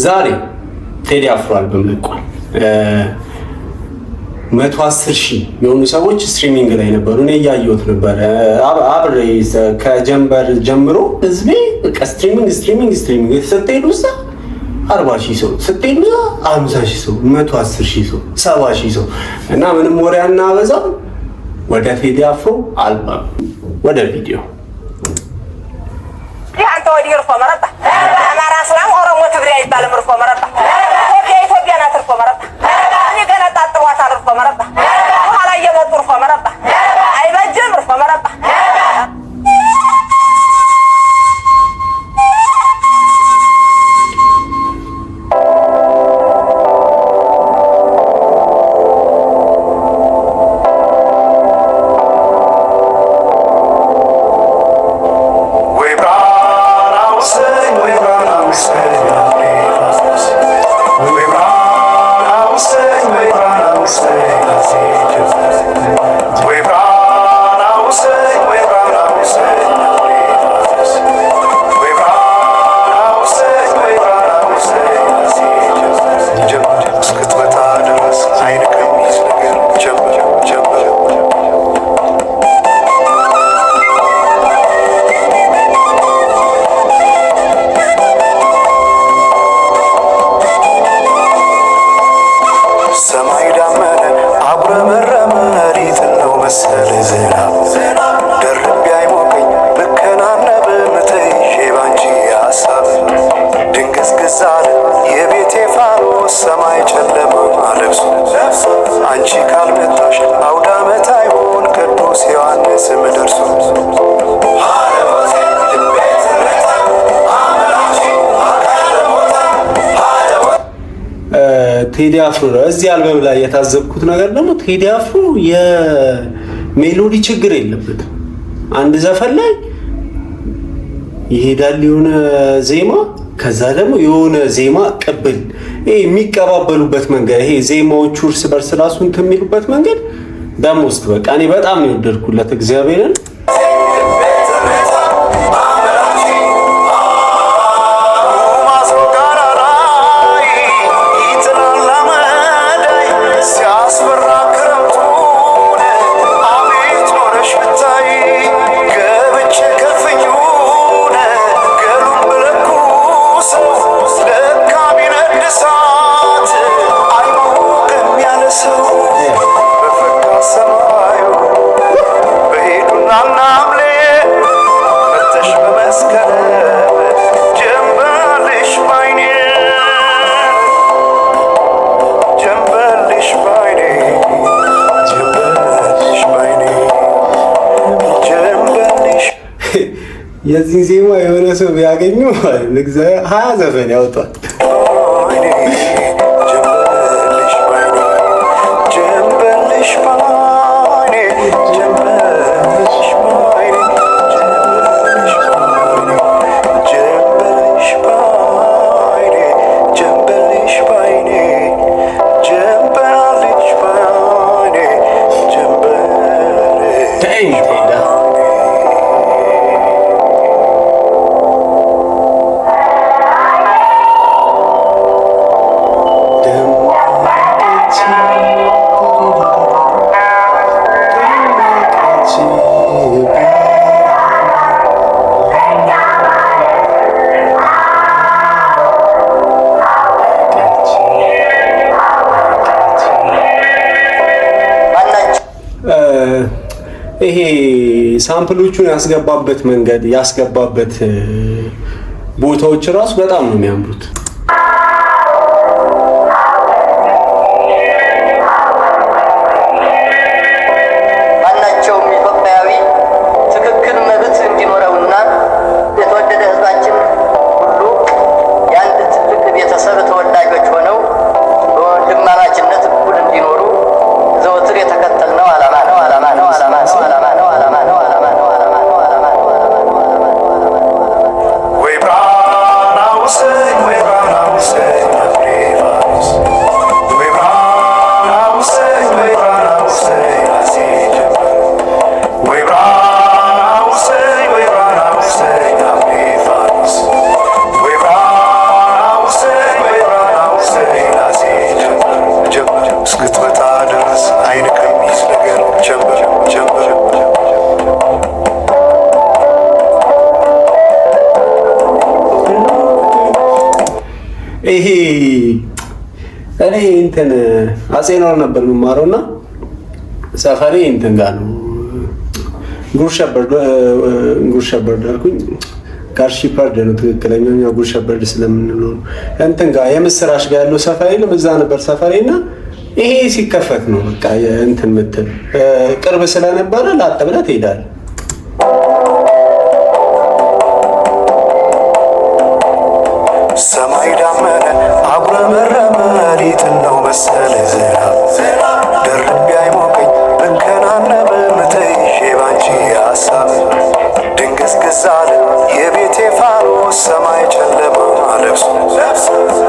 ዛሬ ቴዲ አፍሮ አልበም ለቋል። 110,000 የሆኑ ሰዎች ስትሪሚንግ ላይ ነበሩ። እኔ ያየሁት ነበር። አብሬ ከጀንበር ጀምሮ ህዝቤ በቃ ስትሪሚንግ ስትሄዱ እዛ 40,000 ሰው ስትሄዱ እዛ 50,000 ሰው 110,000 ሰው 70,000 ሰው እና ምንም ወሬ አናበዛም። ወደ ቴዲ አፍሮ አልበም ወደ ቪዲዮ አንተ ወዲህ እርፎ መረጣ አማራ ስላም ኦሮሞ ትግሬ አይባልም። እርፎ መረጣ ኢትዮጵያ ናት። እርፎ መረጣ እኔ ገና ጣጥዋታል። እርፎ መረጣ በኋላ እየመጡ እርፎ መረጣ አይበጅም። እርፎ መረጣ ቴዲ አፍሮ እዚህ አልበም ላይ የታዘብኩት ነገር ደግሞ ቴዲ አፍሮ የሜሎዲ ችግር የለበትም። አንድ ዘፈን ላይ ይሄዳል የሆነ ዜማ፣ ከዛ ደግሞ የሆነ ዜማ ቅብል የሚቀባበሉበት መንገድ፣ ይሄ ዜማዎቹ እርስ በርስ ራሱ እንትን የሚሉበት መንገድ ደግሞ ውስጥ በቃ እኔ በጣም ነው የወደድኩለት እግዚአብሔርን። የዚህ ዜማ የሆነ ሰው ቢያገኙ ለእግዚአብሔር 20 ዘፈን ያወጣል። ይሄ ሳምፕሎቹን ያስገባበት መንገድ ያስገባበት ቦታዎች ራሱ በጣም ነው የሚያምሩት። We're ይሄ እኔ እንትን አጼ ነው ነበር የምማረውና ሰፈሬ እንትን ጋር ነው ጉርሸበርድ አልኩኝ። ጋርሺፐርድ ነው ትክክለኛው ጉርሸበርድ ስለምንለው እንትን ጋር የምስራች ጋር ያለው ሰፈሬ ነው። እዛ ነበር ሰፈሬና ይሄ ሲከፈት ነው በቃ እንትን ምትል ቅርብ ስለነበረ ላጥ ብለህ ትሄዳለህ። ሰማይ ዳመነ አጉረመረመ ሌሊት ነው መሰለ ደርቤ አይሞቀኝ ብከናነብ ምትይዤ ባንቺ ሀሳብ ድንግዝግዝ አለ የቤቴ ፋኖስ ሰማይ ጨለማ ለብሶ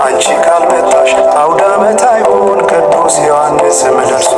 አንቺ ካልመጣሽ አውደ ዓመት አይሆን ቅዱስ ዮሐንስም ደርሶ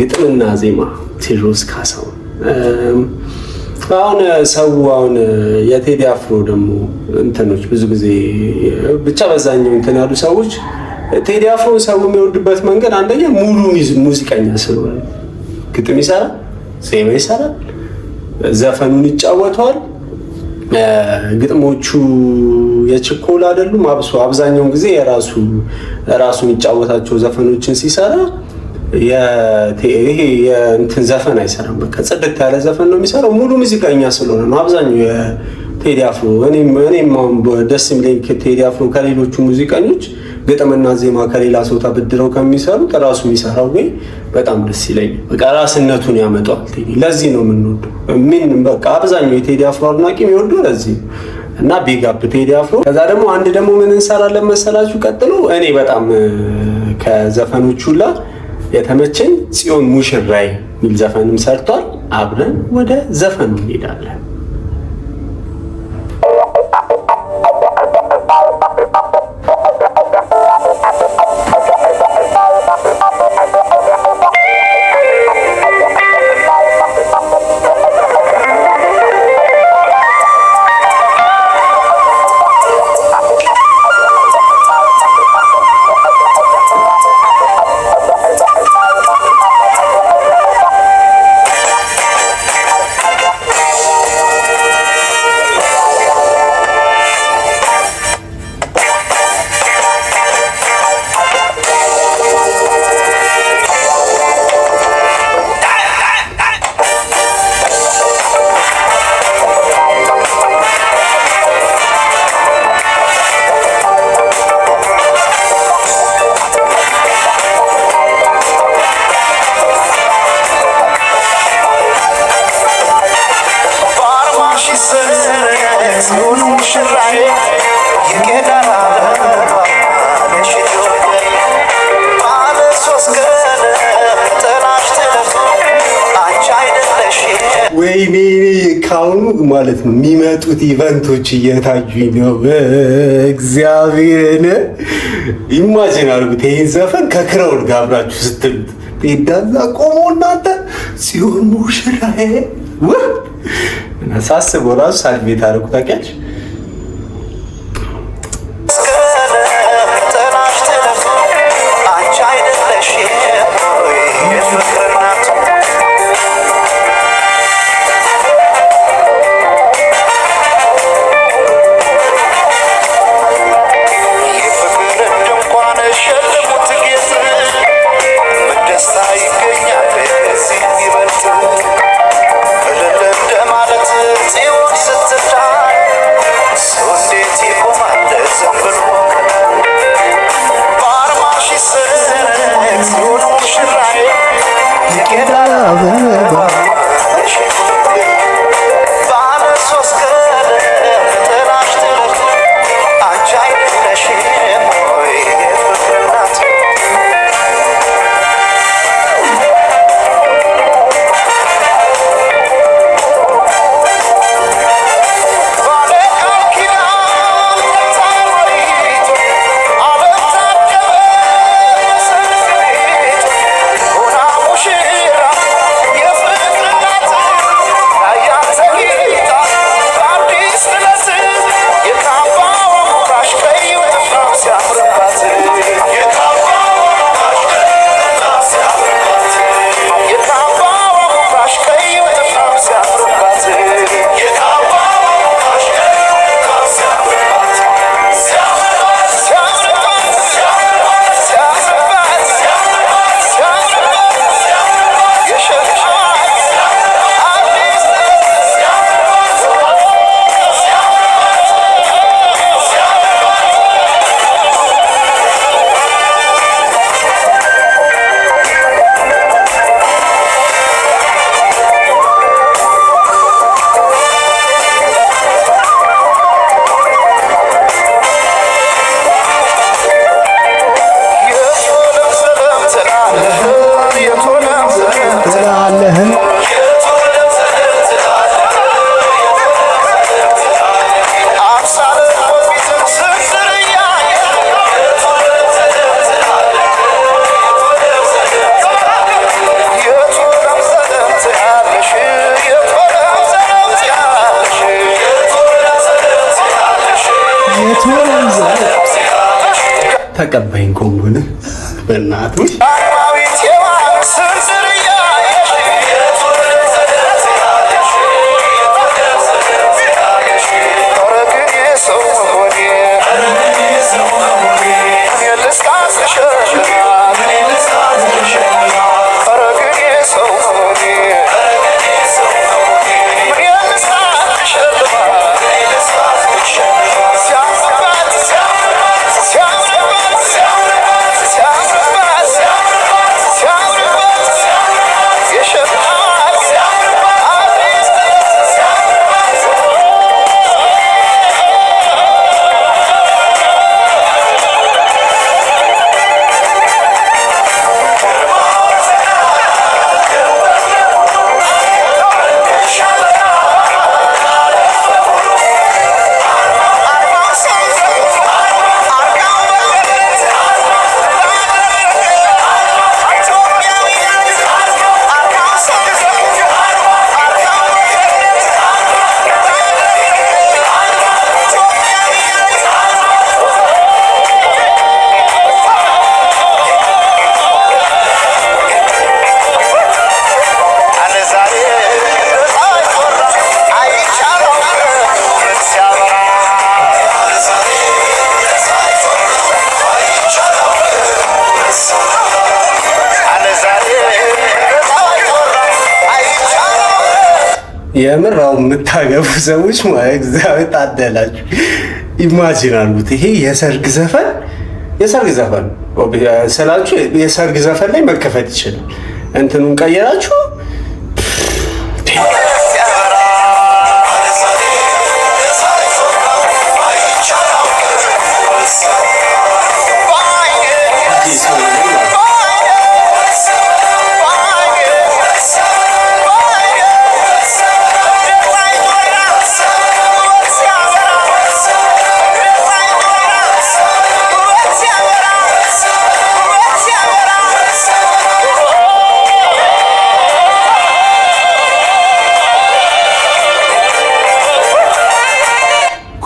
ግጥምና ዜማ ቴዎድሮስ ካሳሁን። አሁን ሰው አሁን የቴዲ አፍሮ ደግሞ እንትኖች ብዙ ጊዜ ብቻ በዛኛው እንትን ያሉ ሰዎች ቴዲ አፍሮ ሰው የሚወድበት መንገድ አንደኛ ሙሉ ሙዚቀኛ ስለሆነ ግጥም ይሰራል፣ ዜማ ይሰራል፣ ዘፈኑን ይጫወተዋል። ግጥሞቹ የችኮላ አይደሉም። አብዛኛውን ጊዜ ራሱን ይጫወታቸው ዘፈኖችን ሲሰራ ይሄ የእንትን ዘፈን አይሰራም። በቃ ጽድት ያለ ዘፈን ነው የሚሰራው። ሙሉ ሙዚቀኛ ስለሆነ ነው አብዛኛው የቴዲ አፍሮ። እኔም ደስ የሚለኝ ቴዲ አፍሮ ከሌሎቹ ሙዚቀኞች ግጥምና ዜማ ከሌላ ሰው ተበድረው ከሚሰሩት ራሱ የሚሰራው ወይ በጣም ደስ ይለኛል። በቃ ራስነቱን ያመጣዋል ቴዲ። ለዚህ ነው የምንወደው። በቃ አብዛኛው የቴዲ አፍሮ አድናቂ የሚወደው ለዚህ ነው። እና ቢግ አፕ ቴዲ አፍሮ። ከዛ ደግሞ አንድ ደግሞ ምን እንሰራለን መሰላችሁ? ቀጥሎ እኔ በጣም ከዘፈኖቹ ሁላ የተመቸኝ ጽዮን ሙሽራይ የሚል ዘፈንም ሰርቷል። አብረን ወደ ዘፈኑ እንሄዳለን። ወይኔ ካሁኑ ማለት ነው የሚመጡት ኢቨንቶች እየታዩኝ ነው። እግዚአብሔርን ኢማጂን አድርጉት ይህን ዘፈን ከክራውን ጋር አብራችሁ ስትሉት ቴዳዛ ቆሞ እናንተ ሲሆን ሙሽራዬ ሳስበው ራሱ ሳልቤት አደረኩ ታውቂያለሽ። ተቀበይኝ ኮንጎን በእናቱ የምራው የምታገቡ ሰዎች ማለት እግዚአብሔር ታደላችሁ። ኢማጂን አሉት ይሄ የሰርግ ዘፈን ስላችሁ የሰርግ ዘፈን ላይ መከፈት ይችላል። እንትኑን ቀየራችሁ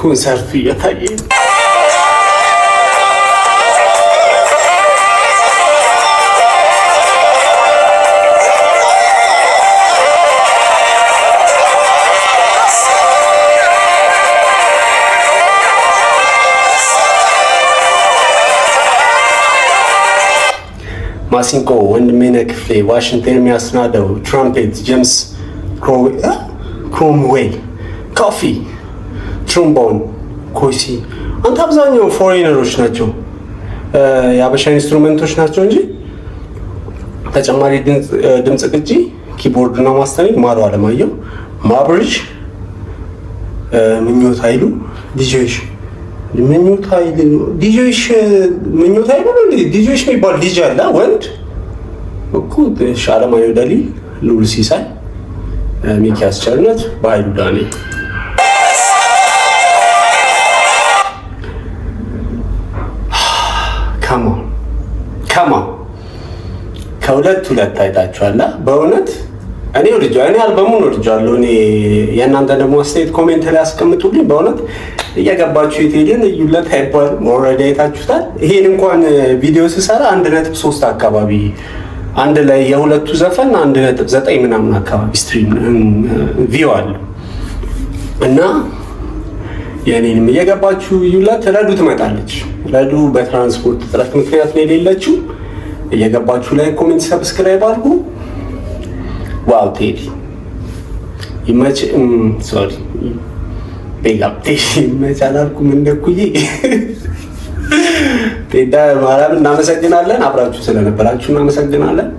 ኮንሰርቱ እየታየ ማሲንቆ ወንድሜነህ ክፍሌ፣ ዋሽንግተን የሚያስናደው፣ ትራምፔት ጄምስ ክሮምዌል፣ ኮፊ፣ ትሮምቦን፣ ኮሲ። አንተ አብዛኛው ፎሬነሮች ናቸው፣ የአበሻ ኢንስትሩመንቶች ናቸው እንጂ ተጨማሪ ድምፅ ቅጂ፣ ኪቦርድ እና ማስተሪንግ ማሩ አለማየሁ፣ ማብሪጅ፣ ምኞት ኃይሉ፣ ዲጄሽ ምኞት ኃይሉ ዲጄሽ ምኞት ኃይሉ ዲጄሽ የሚባል ዲጄ አለ ወንድ እኮ። አለማየሁ ደሊል፣ ልዑል ሲሳይ፣ ሚኪያስ ቸርነት፣ በኃይሉ ዳኔ። ከማ ከሁለት አይታችኋል። በእውነት እኔ አልበሙን ወድጃለሁ። እኔ የእናንተ ደግሞ አስተያየት ኮሜንት ላይ አስቀምጡልኝ። በእውነት እየገባችሁ የቴዲን እዩለት አይባልም። ኦልሬዲ አይታችሁታል። ይሄን እንኳን ቪዲዮ ስሰራ 1.3 አካባቢ አንድ ላይ የሁለቱ ዘፈን 1.9 ምናምን አካባቢ ስትሪም ቪው አለ እና የኔንም እየገባችሁ እዩለት። ረዱ ትመጣለች። ረዱ በትራንስፖርት እጥረት ምክንያት ነው የሌለችው። እየገባችሁ ላይ ኮሜንት ሰብስክራይብ አድርጉ። ዋው ቴዲ ይመች። ሶሪ ቤጋፕ ቴዲ ይመች አላልኩም እንደኩዬ። ቴዳ ማርያም እናመሰግናለን። አብራችሁ ስለነበራችሁ እናመሰግናለን።